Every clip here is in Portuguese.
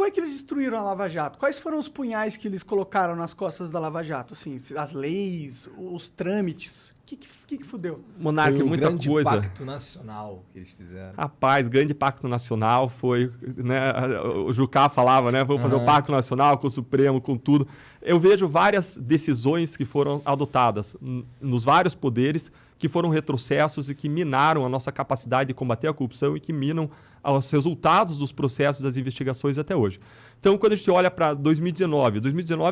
é que eles destruíram a Lava Jato? Quais foram os punhais que eles colocaram nas costas da Lava Jato? Assim, as leis, os trâmites. O que fudeu? Monarca, muita grande coisa. pacto nacional que eles fizeram. Rapaz, grande pacto nacional foi, né, o Jucá falava, né, vamos fazer um pacto nacional com o Supremo, com tudo. Eu vejo várias decisões que foram adotadas nos vários poderes que foram retrocessos e que minaram a nossa capacidade de combater a corrupção e que minam os resultados dos processos das investigações até hoje. Então, quando a gente olha para 2019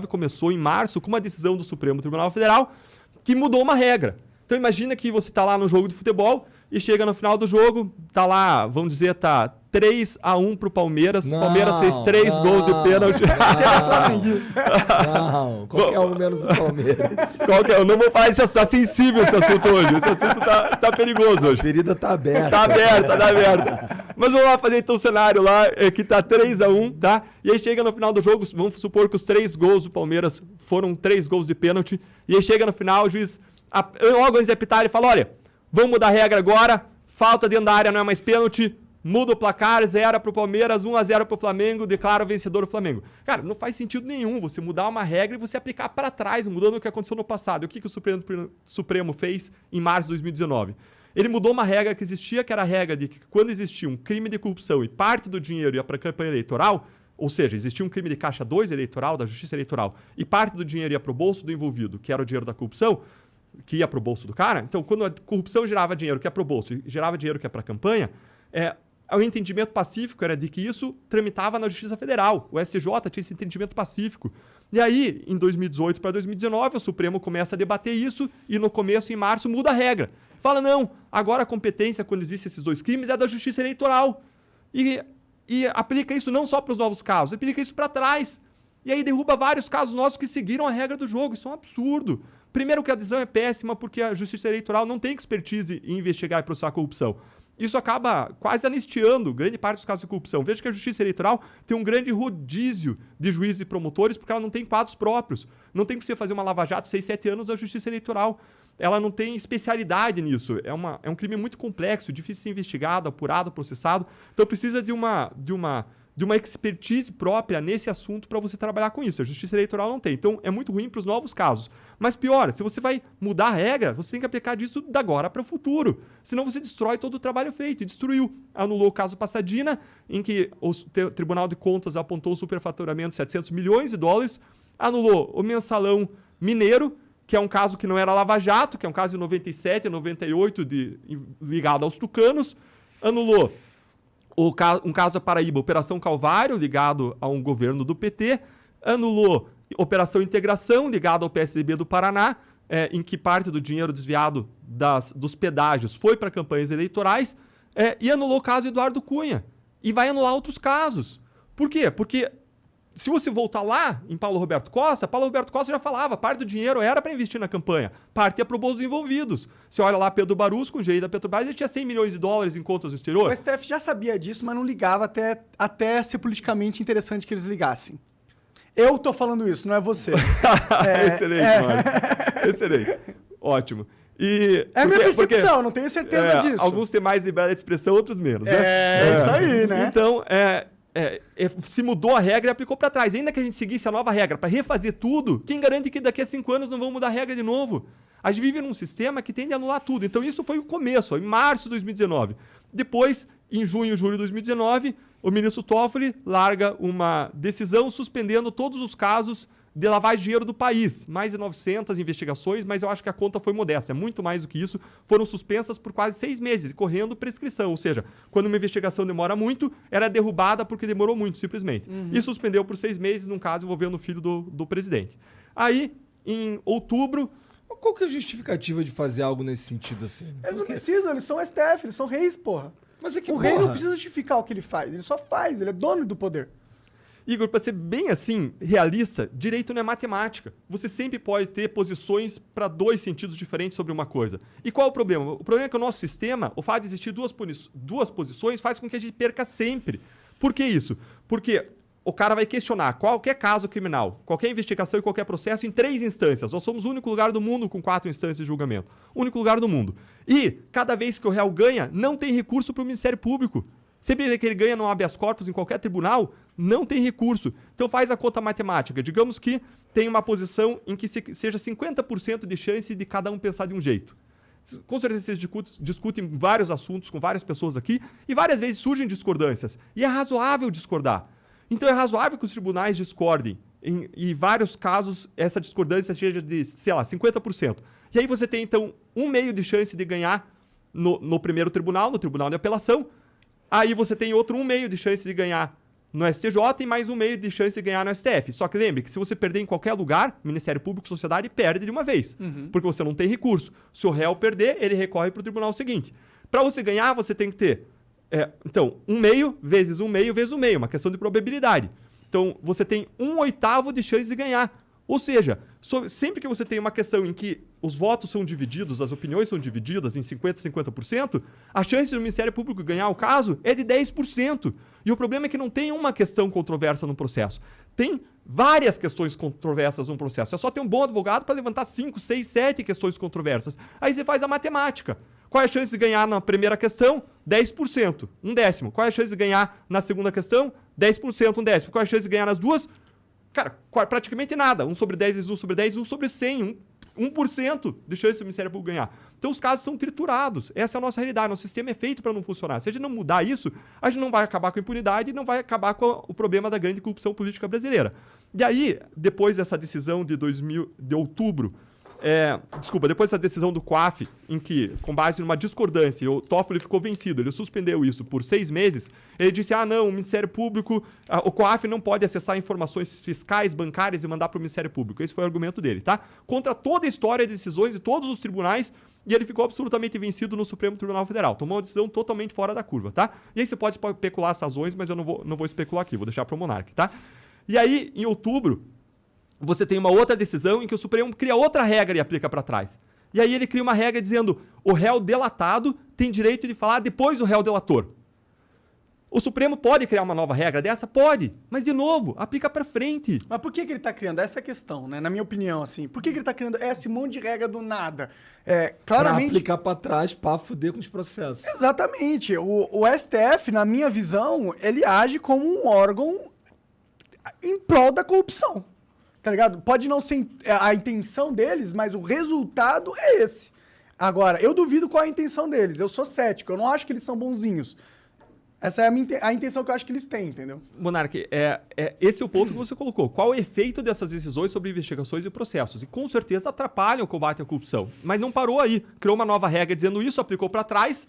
começou em março com uma decisão do Supremo Tribunal Federal que mudou uma regra. Então imagina que você está lá no jogo de futebol e chega no final do jogo, tá lá, vamos dizer, tá 3-1 pro Palmeiras. O Palmeiras fez 3 gols de pênalti. Não, qualquer um menos o Palmeiras. Eu não vou falar esse assunto, tá sensível esse assunto hoje. Esse assunto tá perigoso hoje. A ferida tá aberta. Tá aberta. Mas vamos lá fazer então o cenário lá, que tá 3-1, tá? E aí chega no final do jogo, vamos supor que os 3 gols do Palmeiras foram 3 gols de pênalti. E aí chega no final, o juiz, logo antes de apitar, ele fala, olha, vamos mudar a regra agora, falta dentro da área não é mais pênalti, muda o placar, 0 pro Palmeiras, 1-0 pro Flamengo, declara o vencedor o Flamengo. Cara, não faz sentido nenhum você mudar uma regra e você aplicar para trás, mudando o que aconteceu no passado. E o que o Supremo fez em março de 2019? Ele mudou uma regra que existia, que era a regra de que quando existia um crime de corrupção e parte do dinheiro ia para a campanha eleitoral, ou seja, existia um crime de caixa 2 eleitoral, da justiça eleitoral, e parte do dinheiro ia para o bolso do envolvido, que era o dinheiro da corrupção, que ia para o bolso do cara. Então, quando a corrupção gerava dinheiro que é para o bolso e gerava dinheiro que é para a campanha, o entendimento pacífico era de que isso tramitava na Justiça Federal. O STJ tinha esse entendimento pacífico. E aí, em 2018 para 2019, o Supremo começa a debater isso e no começo, em março, muda a regra. Fala, não, agora a competência, quando existem esses 2 crimes, é da Justiça Eleitoral. E aplica isso não só para os novos casos, aplica isso para trás. E aí derruba vários casos nossos que seguiram a regra do jogo. Isso é um absurdo. Primeiro que a decisão é péssima porque a Justiça Eleitoral não tem expertise em investigar e processar a corrupção. Isso acaba quase anistiando grande parte dos casos de corrupção. Veja que a Justiça Eleitoral tem um grande rodízio de juízes e promotores porque ela não tem quadros próprios. Não tem que você fazer uma lava-jato 6, 7 anos da Justiça Eleitoral. Ela não tem especialidade nisso. É um crime muito complexo, difícil de ser investigado, apurado, processado. Então precisa de uma expertise própria nesse assunto para você trabalhar com isso. A Justiça Eleitoral não tem. Então é muito ruim para os novos casos. Mas pior, se você vai mudar a regra, você tem que aplicar disso da agora para o futuro. Senão você destrói todo o trabalho feito. E destruiu. Anulou o caso Passadina, em que o Tribunal de Contas apontou o superfaturamento de 700 milhões de dólares. Anulou o mensalão mineiro, que é um caso que não era Lava Jato, que é um caso de 97 e 98 ligado aos tucanos. Anulou um caso da Paraíba, Operação Calvário, ligado a um governo do PT. Anulou Operação Integração, ligado ao PSDB do Paraná, em que parte do dinheiro desviado dos pedágios foi para campanhas eleitorais. E anulou o caso Eduardo Cunha. E vai anular outros casos. Por quê? Porque se você voltar lá em Paulo Roberto Costa já falava, parte do dinheiro era para investir na campanha, parte ia para o bolso dos envolvidos. Você olha lá, Pedro Barusco, o gerente da Petrobras, ele tinha 100 milhões de dólares em contas no exterior. O STF já sabia disso, mas não ligava até ser politicamente interessante que eles ligassem. Eu tô falando isso, não é você. Excelente, Mário. Excelente. Ótimo. Minha percepção, não tenho certeza disso. Alguns têm mais liberdade de expressão, outros menos. Isso aí, né? Então, se mudou a regra e aplicou para trás. Ainda que a gente seguisse a nova regra para refazer tudo, quem garante que daqui a 5 anos não vão mudar a regra de novo? A gente vive num sistema que tende a anular tudo. Então, isso foi o começo, em março de 2019. Depois, em junho e julho de 2019, o ministro Toffoli larga uma decisão suspendendo todos os casos de lavagem de dinheiro do país. Mais de 900 investigações, mas eu acho que a conta foi modesta. É muito mais do que isso. Foram suspensas por quase 6 meses, correndo prescrição. Ou seja, quando uma investigação demora muito, era derrubada porque demorou muito, simplesmente. E suspendeu por 6 meses, num caso envolvendo o filho do presidente. Aí, em outubro... Qual que é a justificativa de fazer algo nesse sentido assim? Eles não precisam, eles são STF, eles são reis, porra. Mas o rei não precisa justificar o que ele faz, ele só faz, ele é dono do poder. Igor, para ser bem assim, realista, direito não é matemática. Você sempre pode ter posições para 2 sentidos diferentes sobre uma coisa. E qual é o problema? O problema é que o nosso sistema, o fato de existir duas posições, faz com que a gente perca sempre. Por que isso? Porque o cara vai questionar qualquer caso criminal, qualquer investigação e qualquer processo em 3 instâncias. Nós somos o único lugar do mundo com 4 instâncias de julgamento. O único lugar do mundo. E, cada vez que o réu ganha, não tem recurso para o Ministério Público. Sempre que ele ganha no habeas corpus em qualquer tribunal, Não tem recurso. Então faz a conta matemática. Digamos que tem uma posição em que seja 50% de chance de cada um pensar de um jeito. Com certeza vocês discutem vários assuntos com várias pessoas aqui e várias vezes surgem discordâncias. E é razoável discordar. Então é razoável que os tribunais discordem. Em vários casos, essa discordância seja de, sei lá, 50%. E aí você tem, então, 1/2 de chance de ganhar no primeiro tribunal, no tribunal de apelação. Aí você tem outro 1/2 de chance de ganhar no STJ e mais 1/2 de chance de ganhar no STF. Só que lembre que se você perder em qualquer lugar, Ministério Público, sociedade, perde de uma vez. Porque você não tem recurso. Se o réu perder, ele recorre para o tribunal seguinte. Para você ganhar, você tem que ter, então, 1/2 vezes 1/2 vezes 1/2, uma questão de probabilidade. Então, você tem 1/8 de chance de ganhar. Ou seja, sempre que você tem uma questão em que os votos são divididos, as opiniões são divididas em 50% e 50%, a chance do Ministério Público ganhar o caso é de 10%. E o problema é que não tem uma questão controversa no processo. Tem várias questões controversas no processo. É só ter um bom advogado para levantar 5, 6, 7 questões controversas. Aí você faz a matemática. Qual é a chance de ganhar na primeira questão? 10%, 1/10. Qual é a chance de ganhar na segunda questão? 10%, 1/10. Qual é a chance de ganhar nas duas? Cara, praticamente nada. 1/10 vezes 1/10, 1/100. 1% de chance do Ministério Público ganhar. Então os casos são triturados. Essa é a nossa realidade. Nosso sistema é feito para não funcionar. Se a gente não mudar isso, a gente não vai acabar com a impunidade e não vai acabar com o problema da grande corrupção política brasileira. E aí, depois dessa decisão de outubro, depois dessa decisão do COAF, em que, com base numa discordância, o Toffoli ficou vencido, ele suspendeu isso por 6 meses, ele disse, não, o Ministério Público, o COAF não pode acessar informações fiscais, bancárias e mandar para o Ministério Público. Esse foi o argumento dele, tá? Contra toda a história de decisões de todos os tribunais, e ele ficou absolutamente vencido no Supremo Tribunal Federal. Tomou uma decisão totalmente fora da curva, tá? E aí você pode especular as razões, mas eu não vou especular aqui, vou deixar para o Monark, tá? E aí, em outubro, você tem uma outra decisão em que o Supremo cria outra regra e aplica para trás. E aí ele cria uma regra dizendo o réu delatado tem direito de falar depois do réu delator. O Supremo pode criar uma nova regra dessa? Pode. Mas, de novo, aplica para frente. Mas por que ele tá criando? Essa é a questão, né? Na minha opinião, assim. Por que ele tá criando esse monte de regra do nada? Claramente... Pra aplicar pra trás, pra fuder com os processos. Exatamente. O STF, na minha visão, ele age como um órgão em prol da corrupção. Tá ligado? Pode não ser a intenção deles, mas o resultado é esse. Agora, eu duvido qual é a intenção deles. Eu sou cético. Eu não acho que eles são bonzinhos. Essa é a intenção que eu acho que eles têm, entendeu? Monark, esse é o ponto que você colocou. Qual o efeito dessas decisões sobre investigações e processos? E com certeza atrapalham o combate à corrupção. Mas não parou aí. Criou uma nova regra dizendo isso, aplicou para trás.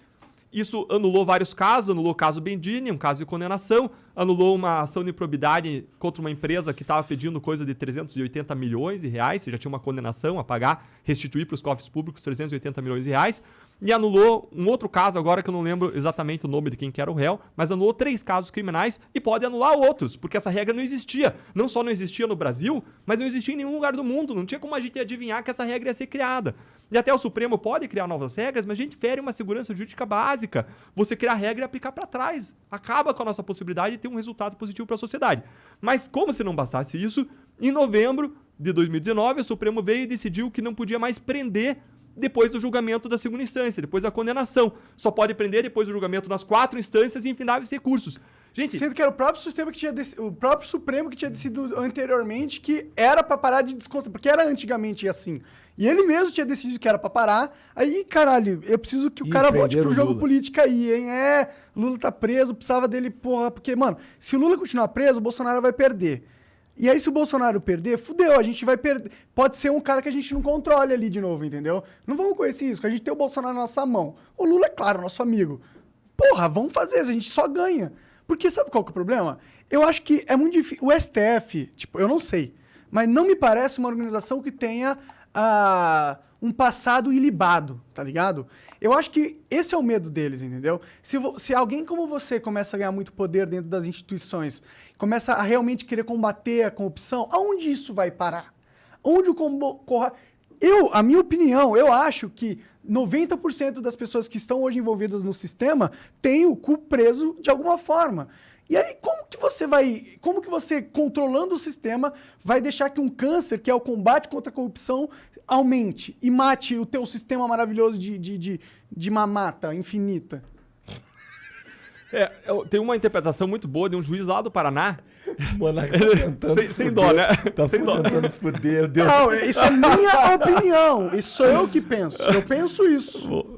Isso anulou vários casos, anulou o caso Bendini, um caso de condenação, anulou uma ação de improbidade contra uma empresa que estava pedindo coisa de 380 milhões de reais, já tinha uma condenação a pagar, restituir para os cofres públicos 380 milhões de reais, e anulou um outro caso agora que eu não lembro exatamente o nome de quem que era o réu, mas anulou 3 casos criminais e pode anular outros, porque essa regra não existia. Não só não existia no Brasil, mas não existia em nenhum lugar do mundo, não tinha como a gente adivinhar que essa regra ia ser criada. E até o Supremo pode criar novas regras, mas a gente fere uma segurança jurídica básica. Você criar regra e aplicar para trás. Acaba com a nossa possibilidade de ter um resultado positivo para a sociedade. Mas como se não bastasse isso, em novembro de 2019, o Supremo veio e decidiu que não podia mais prender depois do julgamento da segunda instância, depois da condenação. Só pode prender depois do julgamento nas 4 instâncias e infindáveis recursos. Gente, sendo que era o próprio sistema que tinha o próprio Supremo que tinha decidido anteriormente que era pra parar de desconsiderar, porque era antigamente assim. E ele mesmo tinha decidido que era pra parar. Aí, caralho, eu preciso que o cara volte pro jogo político aí, hein? Lula tá preso, precisava dele, porra, porque, mano, se o Lula continuar preso, o Bolsonaro vai perder. E aí, se o Bolsonaro perder, fudeu, a gente vai perder. Pode ser um cara que a gente não controle ali de novo, entendeu? Não vamos correr esse risco, a gente tem o Bolsonaro na nossa mão. O Lula, é claro, nosso amigo. Porra, vamos fazer isso, a gente só ganha. Porque sabe qual que é o problema? Eu acho que é muito difícil. O STF, tipo, eu não sei, mas não me parece uma organização que tenha um passado ilibado, tá ligado? Eu acho que esse é o medo deles, entendeu? Se alguém como você começa a ganhar muito poder dentro das instituições, começa a realmente querer combater a corrupção, aonde isso vai parar? Onde a minha opinião, eu acho que 90% das pessoas que estão hoje envolvidas no sistema têm o cu preso de alguma forma. E aí, como que você, controlando o sistema, vai deixar que um câncer, que é o combate contra a corrupção, aumente e mate o teu sistema maravilhoso de mamata infinita? Tem uma interpretação muito boa de um juiz lá do Paraná. O Monark tá tentando Sem dó, né? Tá Sem dó. tentando foder. Não, isso é minha opinião. Isso sou eu que penso. Eu penso isso.